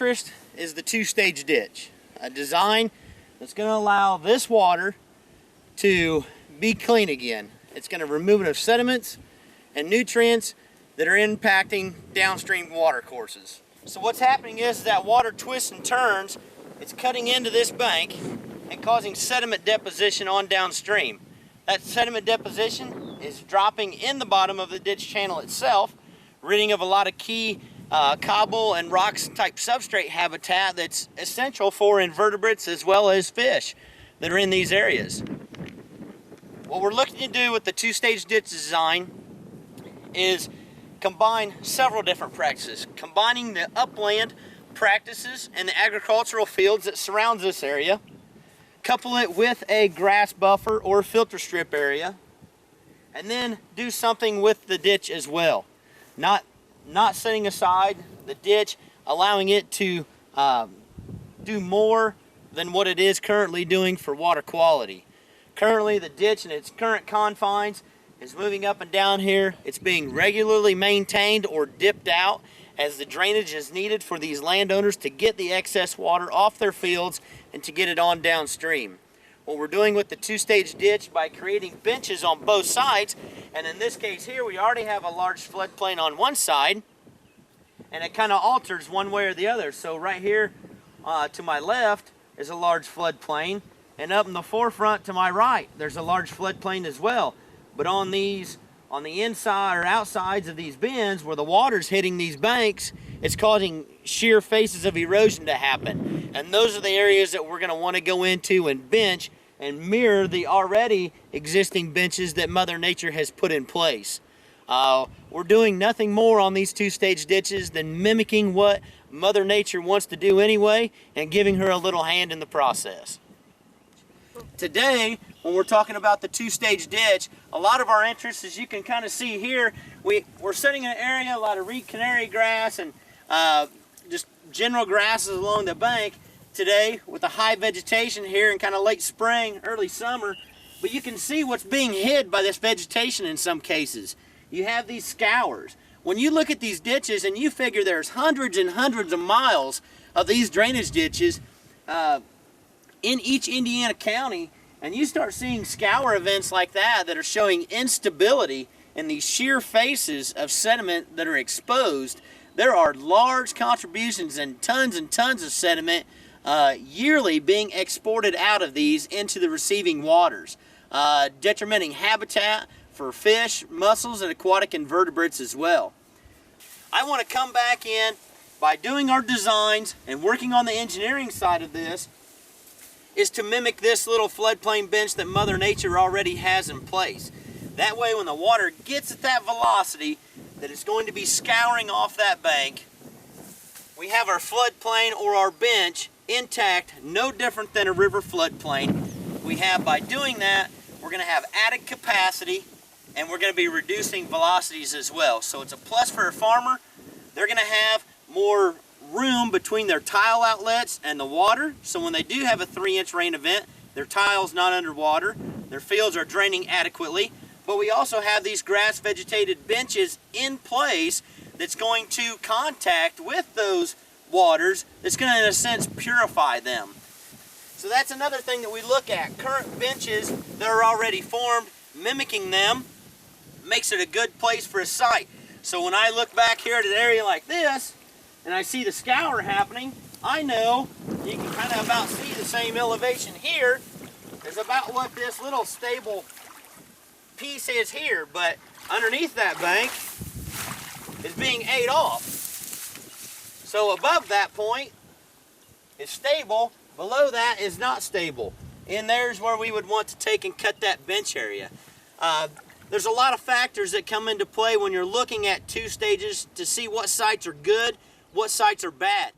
interest is the two-stage ditch, a design that's going to allow this water to be clean again. It's going to remove enough sediments and nutrients that are impacting downstream water courses. So what's happening is that water twists and turns, it's cutting into this bank and causing sediment deposition on downstream. That sediment deposition is dropping in the bottom of the ditch channel itself, ridding of a lot of key cobble and rocks type substrate habitat that's essential for invertebrates as well as fish that are in these areas. What we're looking to do with the two-stage ditch design is combine several different practices, combining the upland practices and the agricultural fields that surrounds this area, couple it with a grass buffer or filter strip area, and then do something with the ditch as well. Not setting aside the ditch, allowing it to do more than what it is currently doing for water quality. Currently, the ditch in its current confines is moving up and down here. It's being regularly maintained or dipped out as the drainage is needed for these landowners to get the excess water off their fields and to get it on downstream. What we're doing with the two-stage ditch by creating benches on both sides, and in this case here we already have a large floodplain on one side, and it kind of alters one way or the other. So right here to my left is a large floodplain, and up in the forefront to my right there's a large floodplain as well. But on the inside or outsides of these bends where the water's hitting these banks, it's causing sheer faces of erosion to happen. And those are the areas that we're going to want to go into and bench and mirror the already existing benches that Mother Nature has put in place. We're doing nothing more on these two-stage ditches than mimicking what Mother Nature wants to do anyway and giving her a little hand in the process. Today, when we're talking about the two-stage ditch, a lot of our interest, as you can kind of see here, we're setting an area, a lot of reed canary grass and just general grasses along the bank today with the high vegetation here in kind of late spring, early summer. But you can see what's being hid by this vegetation in some cases. You have these scours. When you look at these ditches and you figure there's hundreds and hundreds of miles of these drainage ditches in each Indiana county, and you start seeing scour events like that that are showing instability in these sheer faces of sediment that are exposed, there are large contributions and tons of sediment yearly being exported out of these into the receiving waters, detrimenting habitat for fish, mussels, and aquatic invertebrates as well. I want to come back in by doing our designs and working on the engineering side of this is to mimic this little floodplain bench that Mother Nature already has in place. That way when the water gets at that velocity that it's going to be scouring off that bank, we have our floodplain or our bench intact, no different than a river floodplain. We have, by doing that, we're going to have added capacity and we're going to be reducing velocities as well. So it's a plus for a farmer. They're going to have more room between their tile outlets and the water, so when they do have a 3-inch rain event, their tile's not underwater, their fields are draining adequately. But we also have these grass vegetated benches in place that's going to contact with those waters that's going to in a sense purify them. So that's another thing that we look at. Current benches that are already formed, mimicking them makes it a good place for a site. So when I look back here at an area like this and I see the scour happening, I know you can kind of about see the same elevation here is about what this little stable piece is here, but underneath that bank is being ate off. So above that point is stable, below that is not stable. And there's where we would want to take and cut that bench area. There's a lot of factors that come into play when you're looking at two stages to see what sites are good, what sites are bad.